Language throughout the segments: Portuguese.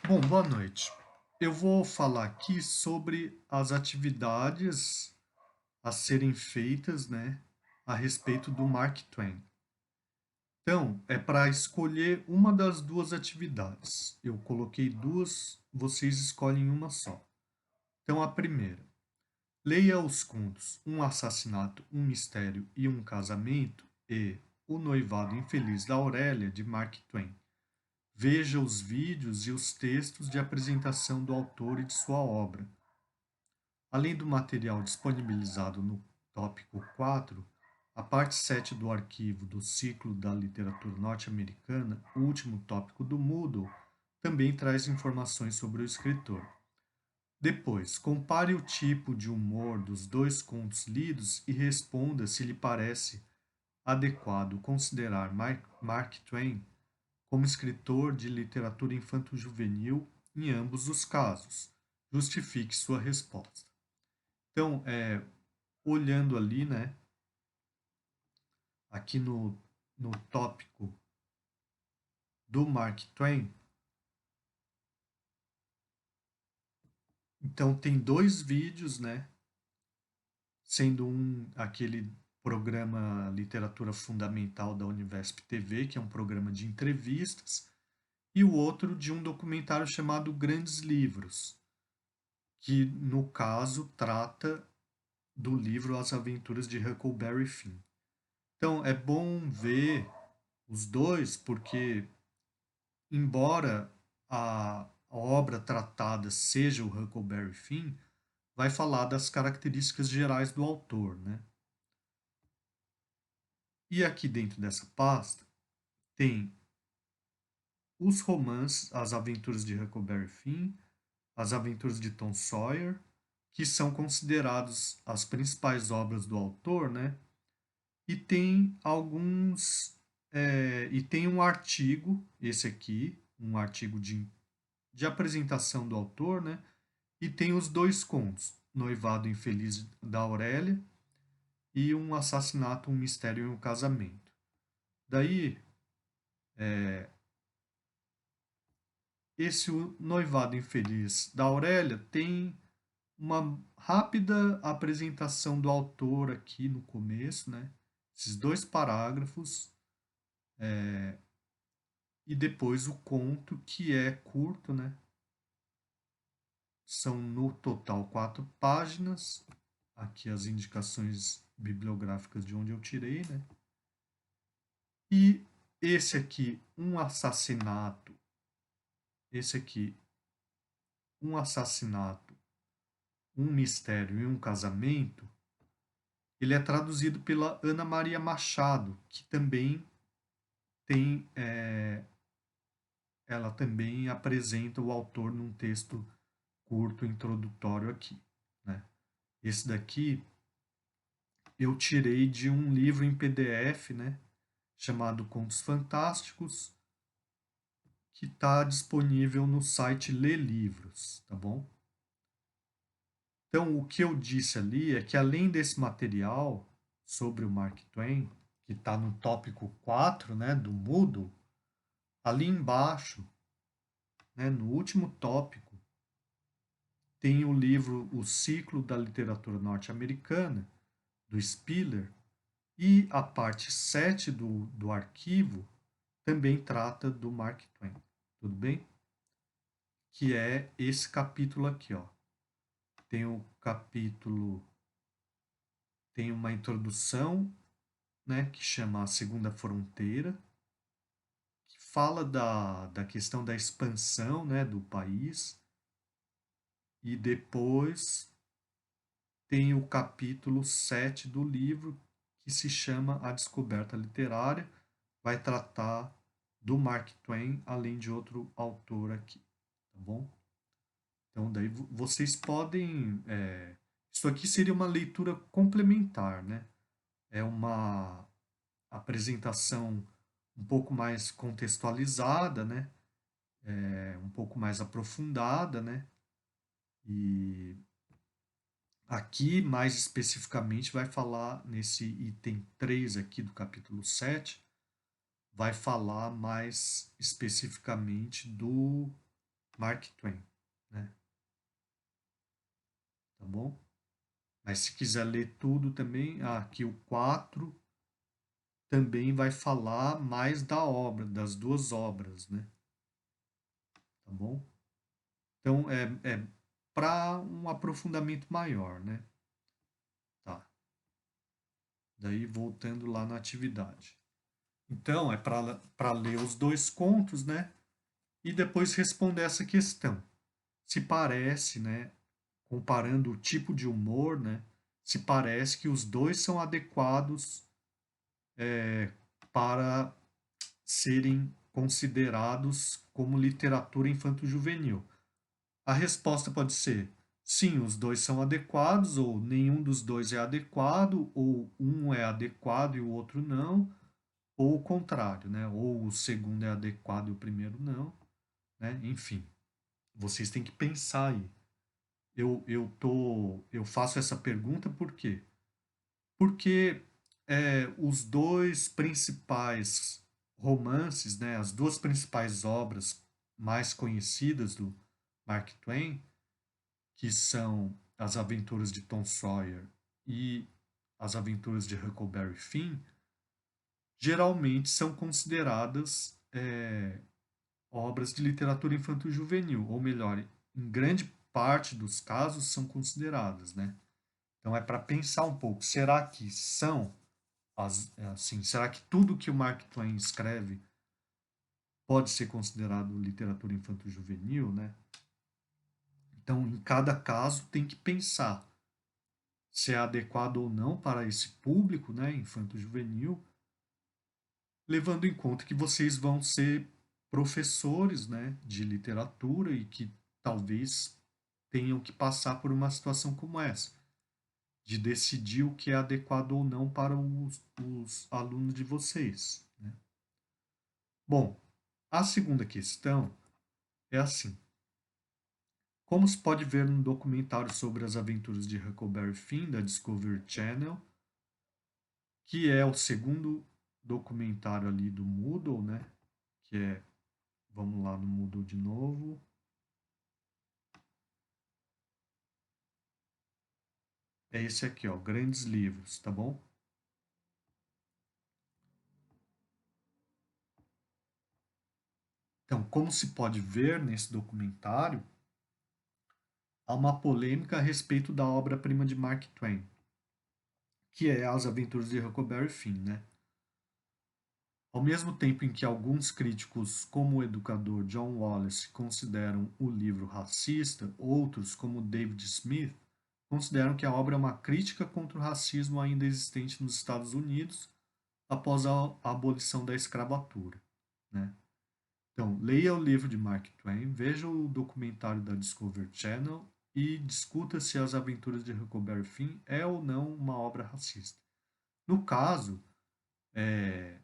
Bom, boa noite. Eu vou falar aqui sobre as atividades a serem feitas, né, a respeito do Mark Twain. Então, é para escolher uma das duas atividades. Eu coloquei duas, vocês escolhem uma só. Então, a primeira, leia os contos Um Assassinato, um Mistério e um Casamento e O Noivado Infeliz da Aurélia, de Mark Twain. Veja os vídeos e os textos de apresentação do autor e de sua obra. Além do material disponibilizado no tópico 4, a parte 7 do arquivo do ciclo da literatura norte-americana, o último tópico do Moodle, também traz informações sobre o escritor. Depois, compare o tipo de humor dos dois contos lidos e responda se lhe parece adequado considerar Mark Twain como escritor de literatura infanto-juvenil em ambos os casos. Justifique sua resposta. Então, olhando ali, né, aqui no tópico do Mark Twain, então tem dois vídeos, né, sendo um aquele programa Literatura Fundamental da Univesp TV, que é um programa de entrevistas, e o outro de um documentário chamado Grandes Livros, que no caso trata do livro As Aventuras de Huckleberry Finn. Então é bom ver os dois porque embora a obra tratada seja o Huckleberry Finn, vai falar das características gerais do autor, né? E aqui dentro dessa pasta tem os romances As Aventuras de Huckleberry Finn, As Aventuras de Tom Sawyer, que são considerados as principais obras do autor, né? E tem alguns e tem um artigo, esse aqui, um artigo de apresentação do autor, né? E tem os dois contos, Noivado Infeliz da Aurélia e Um Assassinato, um Mistério e um Casamento. Daí, esse Noivado Infeliz da Aurélia tem uma rápida apresentação do autor aqui no começo, né? Esses dois parágrafos e depois o conto que é curto, né? São no total 4 páginas. Aqui as indicações bibliográficas de onde eu tirei, né? E esse aqui, um assassinato. Esse aqui, um assassinato, um mistério e um casamento. Ele é traduzido pela Ana Maria Machado, que também tem, ela também apresenta o autor num texto curto introdutório aqui, né? Esse daqui eu tirei de um livro em PDF, né, chamado Contos Fantásticos, que está disponível no site Lê Livros, tá bom? Então, o que eu disse ali é que além desse material sobre o Mark Twain, que está no tópico 4, né, do Moodle, ali embaixo, né, no último tópico, tem o livro O Ciclo da Literatura Norte-Americana, do Spiller, e a parte 7 do arquivo também trata do Mark Twain, tudo bem? Que é esse capítulo aqui, ó. Tem o capítulo, tem uma introdução, né, que chama A Segunda Fronteira, que fala da questão da expansão, né, do país, e depois tem o capítulo 7 do livro, que se chama A Descoberta Literária, vai tratar do Mark Twain, além de outro autor aqui, tá bom? Então, daí vocês podem. Isso aqui seria uma leitura complementar, né? É uma apresentação um pouco mais contextualizada, né? Um pouco mais aprofundada, né? E aqui, mais especificamente, vai falar nesse item 3 aqui do capítulo 7, vai falar mais especificamente do Mark Twain, né? Tá bom? Mas se quiser ler tudo também, aqui o 4 também vai falar mais da obra, das duas obras, né? Tá bom? Então é para um aprofundamento maior, né? Tá. Daí voltando lá na atividade. Então é para ler os dois contos, né? E depois responder essa questão. Se parece, né? Comparando o tipo de humor, né? Se parece que os dois são adequados para serem considerados como literatura infanto-juvenil. A resposta pode ser sim, os dois são adequados, ou nenhum dos dois é adequado, ou um é adequado e o outro não, ou o contrário, né? Ou o segundo é adequado e o primeiro não, né? Enfim, vocês têm que pensar aí. Eu faço essa pergunta por quê? Porque os dois principais romances, né, as duas principais obras mais conhecidas do Mark Twain, que são As Aventuras de Tom Sawyer e As Aventuras de Huckleberry Finn, geralmente são consideradas obras de literatura infanto-juvenil, ou melhor, em grande parte dos casos são consideradas, né? Então é para pensar um pouco, será que são assim, será que tudo que o Mark Twain escreve pode ser considerado literatura infanto-juvenil, né? Então, em cada caso tem que pensar se é adequado ou não para esse público, né, infanto-juvenil, levando em conta que vocês vão ser professores, né, de literatura e que talvez tenham que passar por uma situação como essa, de decidir o que é adequado ou não para os alunos de vocês, né? Bom, a segunda questão é assim: como se pode ver no documentário sobre as aventuras de Huckleberry Finn da Discovery Channel, que é o segundo documentário ali do Moodle, né? Que é, vamos lá no Moodle de novo. É esse aqui, ó, Grandes Livros, tá bom? Então, como se pode ver nesse documentário, há uma polêmica a respeito da obra-prima de Mark Twain, que é As Aventuras de Huckleberry Finn, né? Ao mesmo tempo em que alguns críticos, como o educador John Wallace, consideram o livro racista, outros, como David Smith, consideram que a obra é uma crítica contra o racismo ainda existente nos Estados Unidos após a abolição da escravatura, né? Então, leia o livro de Mark Twain, veja o documentário da Discovery Channel e discuta se As Aventuras de Huckleberry Finn é ou não uma obra racista. No caso, é,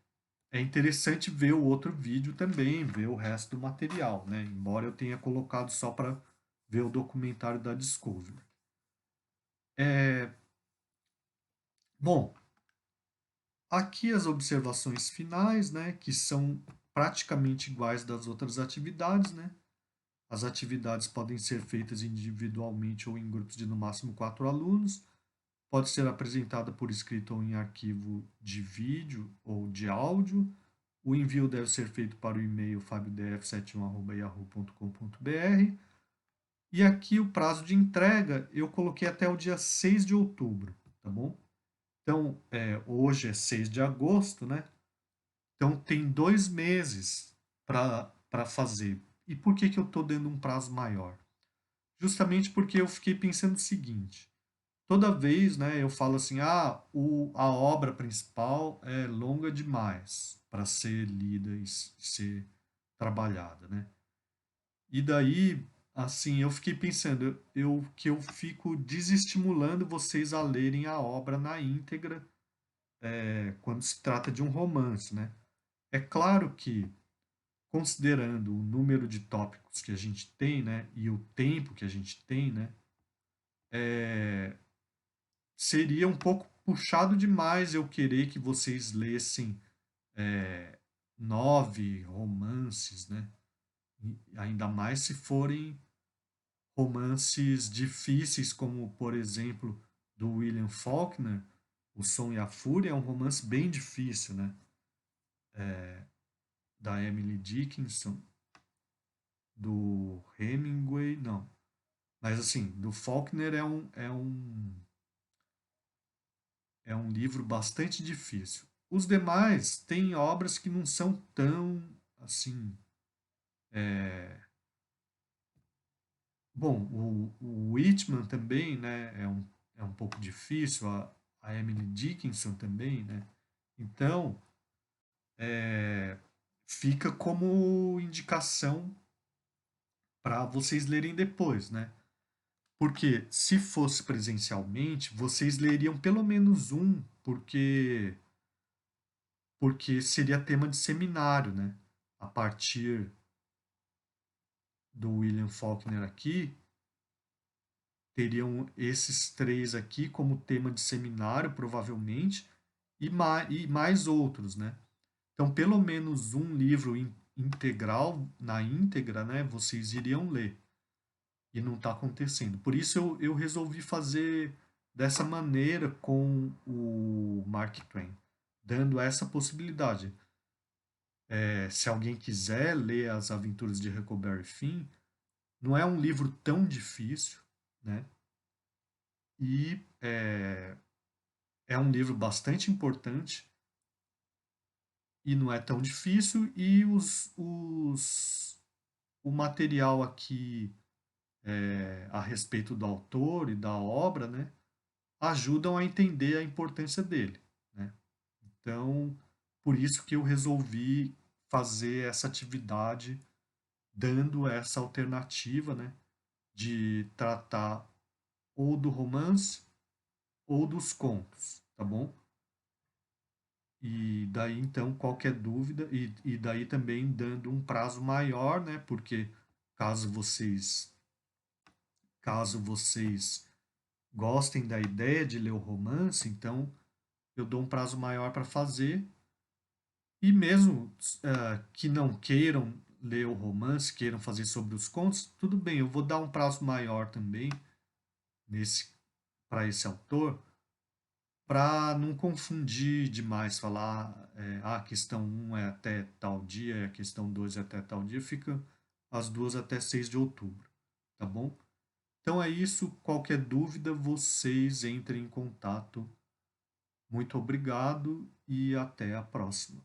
é interessante ver o outro vídeo também, ver o resto do material, né? Embora eu tenha colocado só para ver o documentário da Discovery. É, bom, aqui as observações finais, né? Que são praticamente iguais das outras atividades, né? As atividades podem ser feitas individualmente ou em grupos de no máximo 4 alunos. Pode ser apresentada por escrito ou em arquivo de vídeo ou de áudio. O envio deve ser feito para o e-mail fabiodf71@yahoo.com.br. E aqui o prazo de entrega eu coloquei até o dia 6 de outubro, tá bom? Então, hoje é 6 de agosto, né? Então, tem 2 meses para fazer. E por que, que eu estou dando um prazo maior? Justamente porque eu fiquei pensando o seguinte: toda vez, né, eu falo assim, a obra principal é longa demais para ser lida e ser trabalhada, né? E daí, assim, eu fiquei pensando, que eu fico desestimulando vocês a lerem a obra na íntegra, quando se trata de um romance, né? É claro que, considerando o número de tópicos que a gente tem, né, e o tempo que a gente tem, né, seria um pouco puxado demais eu querer que vocês lessem 9 romances, né? Ainda mais se forem romances difíceis, como, por exemplo, do William Faulkner, O Som e a Fúria, é um romance bem difícil, né? Da Emily Dickinson, do Hemingway, não. Mas assim, do Faulkner é um livro bastante difícil. Os demais têm obras que não são tão assim. é, Bom, o Whitman também, né, é um pouco difícil, a Emily Dickinson também, né? Então, é, fica como indicação para vocês lerem depois, né? Porque se fosse presencialmente, vocês leriam pelo menos um, porque seria tema de seminário, né? A partir do William Faulkner aqui, teriam esses três aqui como tema de seminário, provavelmente, e mais outros, né? Então, pelo menos um livro integral, na íntegra, né, vocês iriam ler. E não está acontecendo. Por isso eu resolvi fazer dessa maneira com o Mark Twain, dando essa possibilidade. Se alguém quiser ler As Aventuras de Huckleberry Finn, não é um livro tão difícil, né? E é um livro bastante importante e não é tão difícil. E o material aqui a respeito do autor e da obra, né, ajudam a entender a importância dele, né? Então, por isso que eu resolvi fazer essa atividade, dando essa alternativa, né, de tratar ou do romance ou dos contos, tá bom? E daí então qualquer dúvida e daí também dando um prazo maior, né? Porque caso vocês caso vocês gostem da ideia de ler o romance, então eu dou um prazo maior para fazer. E mesmo que não queiram ler o romance, queiram fazer sobre os contos, tudo bem, eu vou dar um prazo maior também nesse para esse autor, para não confundir demais, falar a questão um é até tal dia, e a questão 2 é até tal dia, fica as duas até 6 de outubro, tá bom? Então é isso, qualquer dúvida, vocês entrem em contato. Muito obrigado e até a próxima.